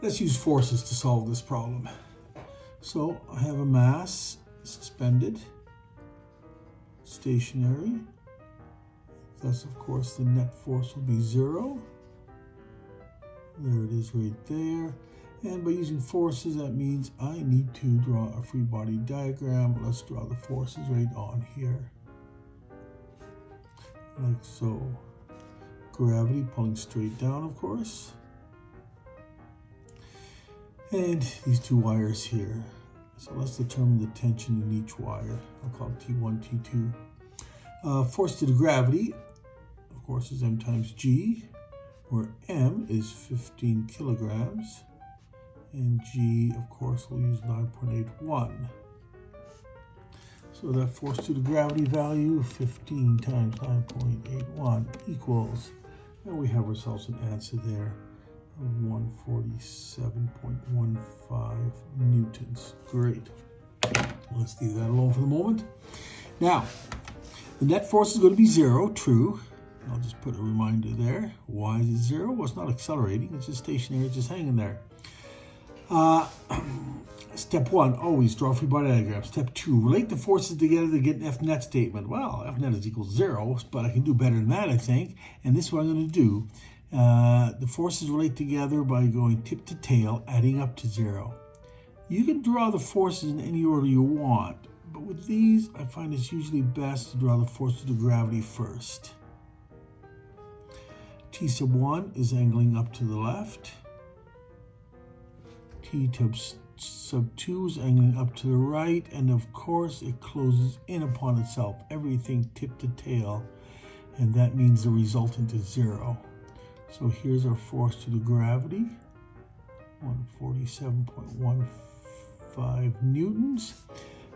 Let's use forces to solve this problem. So I have a mass suspended, stationary. Thus, of course, the net force will be 0. There it is right there. And by using forces, that means I need to draw a free body diagram. Let's draw the forces right on here. Like so. Gravity pulling straight down, of course. And these two wires here. So let's determine the tension in each wire. I'll call it T1, T2. Force due to gravity, of course, is M times G, where M is 15 kilograms. And G, of course, we'll use 9.81. So that force due to gravity value, 15 times 9.81 equals, and we have ourselves an answer there of 147.15 newtons. Great. Let's leave that alone for the moment. Now, the net force is going to be 0, true. I'll just put a reminder there. Why is it 0? Well, it's not accelerating, it's just stationary, it's just hanging there. Step 1, always draw a free body diagram. Step 2, relate the forces together to get an F net statement. Well, F net is equal to 0, but I can do better than that, I think. And this is what I'm going to do. The forces relate together by going tip to tail, adding up to 0. You can draw the forces in any order you want, but with these, I find it's usually best to draw the force due to gravity first. T sub 1 is angling up to the left. T sub 2 is angling up to the right, and of course it closes in upon itself, everything tip to tail, and that means the resultant is 0. So here's our force to the gravity, 147.15 newtons,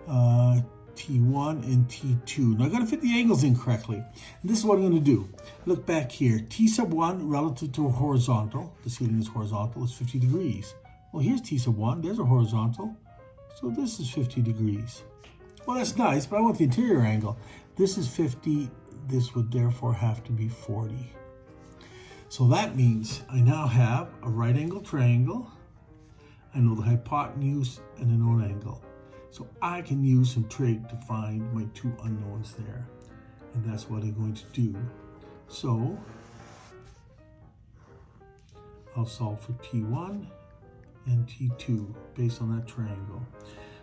T1 and T2. Now I gotta fit the angles in correctly, and this is what I'm gonna do. Look back here, T sub 1 relative to a horizontal, the ceiling is horizontal, is 50 degrees. Well, here's T sub 1, there's a horizontal, so this is 50 degrees. Well, that's nice, but I want the interior angle. This is 50, this would therefore have to be 40. So that means I now have a right angle triangle, I know the hypotenuse and a known angle. So I can use some trig to find my two unknowns there, and that's what I'm going to do. So I'll solve for T1 and T2 based on that triangle.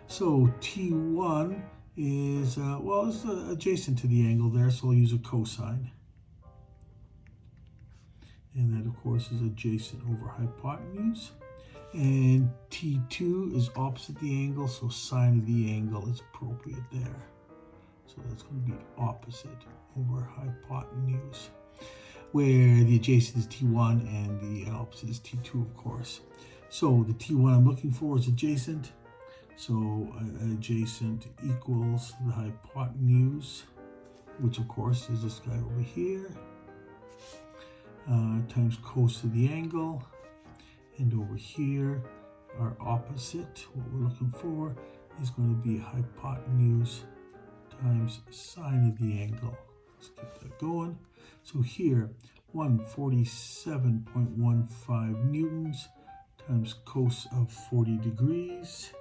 So T1 is, well, it's adjacent to the angle there, so I'll use a cosine. And that, of course, is adjacent over hypotenuse. And T2 is opposite the angle, so sine of the angle is appropriate there. So that's going to be opposite over hypotenuse, where the adjacent is T1 and the opposite is T2, of course. So the T1 I'm looking for is adjacent. So adjacent equals the hypotenuse, which of course is this guy over here, times cos of the angle. And over here, our opposite, what we're looking for, is going to be hypotenuse times sine of the angle. Let's get that going. So here, 147.15 newtons times cos of 40 degrees.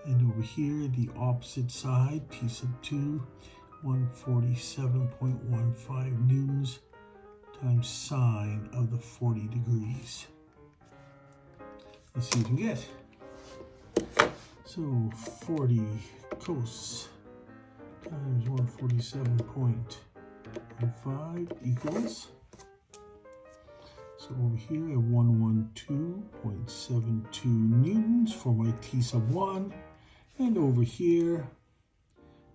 And over here, the opposite side, T sub 2, 147.15 newtons times sine of the 40 degrees. Let's see what we get. So 40 cos times 147.15 equals, so over here I have 112.72 newtons for my T sub 1, and over here,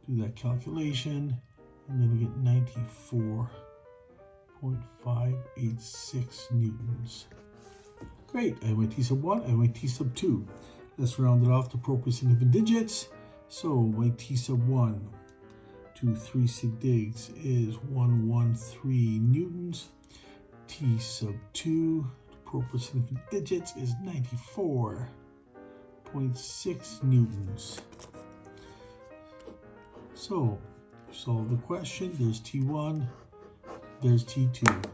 do that calculation, and then we get 94.586 newtons. Great, I have my T sub 1, I have my T sub 2. Let's round it off to appropriate significant digits. So my T sub 1 to 3 sig digs is 113 newtons. T sub 2 to appropriate significant digits is 94.6 newtons. So, solve the question. There's T1, there's T2.